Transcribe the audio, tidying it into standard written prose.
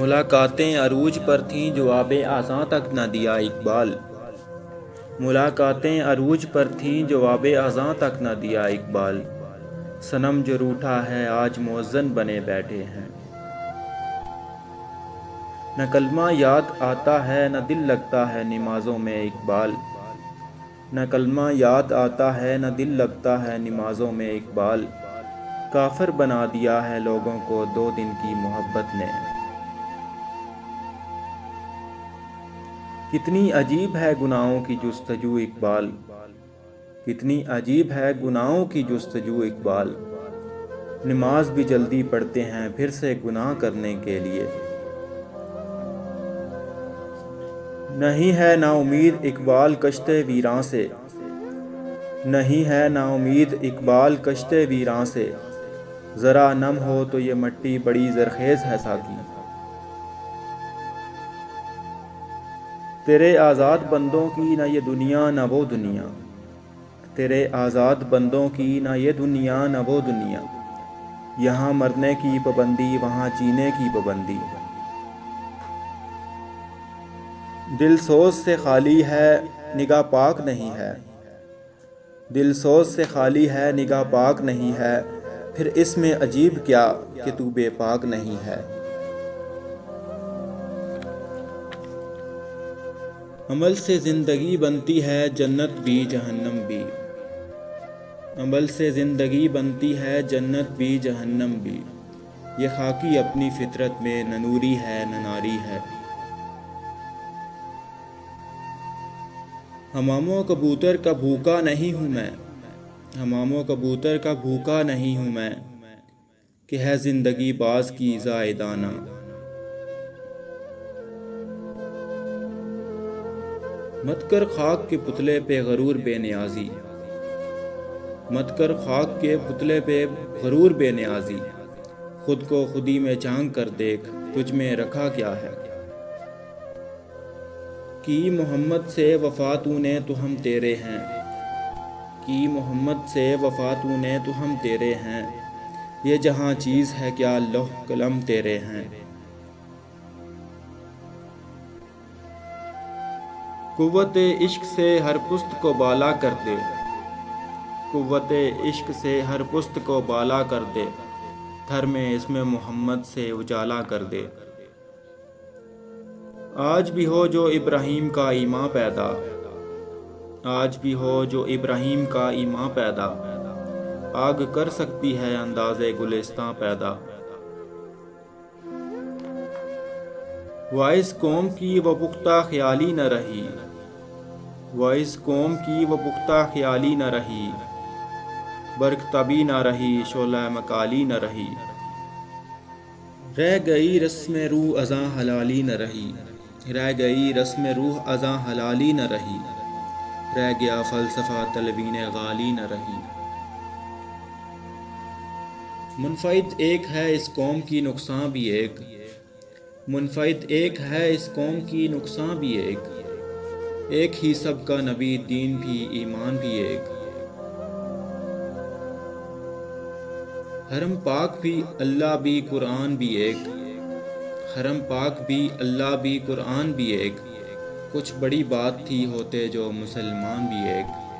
ملاقاتیں عروج پر تھیں جواب آزاں تک نہ دیا اقبال۔ ملاقاتیں عروج پر تھیں جواب آزاں تک نہ دیا اقبال۔ صنم جو روٹھا ہے آج مؤذن بنے بیٹھے ہیں۔ نہ کلمہ یاد آتا ہے نہ دل لگتا ہے نمازوں میں اقبال۔ نہ کلمہ یاد آتا ہے نہ دل لگتا ہے نمازوں میں اقبال۔ کافر بنا دیا ہے لوگوں کو 2 دن کی محبت نے۔ کتنی عجیب ہے گناہوں کی جستجو اقبال۔ کتنی عجیب ہے گناہوں کی جستجو اقبال۔ نماز بھی جلدی پڑھتے ہیں پھر سے گناہ کرنے کے لیے۔ نہیں ہے نا امید اقبال کشتے ویراں سے۔ نہیں ہے نا امید اقبال کشتے ویراں سے۔ ذرا نم ہو تو یہ مٹی بڑی زرخیز ہے ساقی۔ تیرے آزاد بندوں کی نہ یہ دنیا نہ وہ دنیا۔ تیرے آزاد بندوں کی نہ یہ دنیا نہ وہ دنیا۔ یہاں مرنے کی پابندی وہاں جینے کی پابندی۔ دل سوز سے خالی ہے نگاہ پاک نہیں ہے۔ دل سوز سے خالی ہے نگاہ پاک نہیں ہے۔ پھر اس میں عجیب کیا کہ تو بے پاک نہیں ہے۔ عمل سے زندگی بنتی ہے جنت بھی جہنم بھی۔ عمل سے زندگی بنتی ہے جنت بھی جہنم بھی۔ یہ خاکی اپنی فطرت میں نہ نوری ہے نہ ناری ہے۔ حمام و کبوتر کا بھوکا نہیں ہوں میں۔ حمام و کبوتر کا بھوکا نہیں ہوں میں۔ کہ ہے زندگی باز کی زائدانہ۔ مت کر خاک کے پتلے پہ غرور بے نیازی۔ مت کر خاک کے پتلے پہ غرور بے نیازی۔ خود کو خودی میں جھانک کر دیکھ تجھ میں رکھا کیا ہے۔ کی محمد سے وفا تو نے تو ہم تیرے ہیں۔ کی محمد سے وفا تو نے تو ہم تیرے ہیں۔ یہ جہاں چیز ہے کیا لوح قلم تیرے ہیں۔ قوت عشق سے ہر پست کو بالا کر دے۔ قوت عشق سے ہر پست کو بالا کر دے۔ تھر میں اسم محمد سے اجالا کر دے۔ آج بھی ہو جو ابراہیم کا ایمان پیدا۔ آج بھی ہو جو ابراہیم کا ایمان پیدا۔ آگ کر سکتی ہے انداز گلستاں پیدا۔ وائس قوم کی وہ پختہ خیالی نہ رہی۔ وائس قوم کی وہ پختہ خیالی نہ رہی۔ برق تبی نہ رہی شعلہ مکالی نہ رہی۔ رہ گئی رسم روح ازاں حلالی نہ رہی۔ رہ گئی رسم روح ازاں حلالی نہ رہی۔ رہ گیا فلسفہ تلوین غالی نہ رہی۔ منفعد ایک ہے اس قوم کی نقصان بھی ایک۔ منفعد ایک ہے اس قوم کی نقصان بھی ایک۔ ایک ہی سب کا نبی دین بھی ایمان بھی ایک۔ حرم پاک بھی اللہ بھی قرآن بھی ایک۔ حرم پاک بھی اللہ بھی قرآن بھی ایک۔ کچھ بڑی بات تھی ہوتے جو مسلمان بھی ایک۔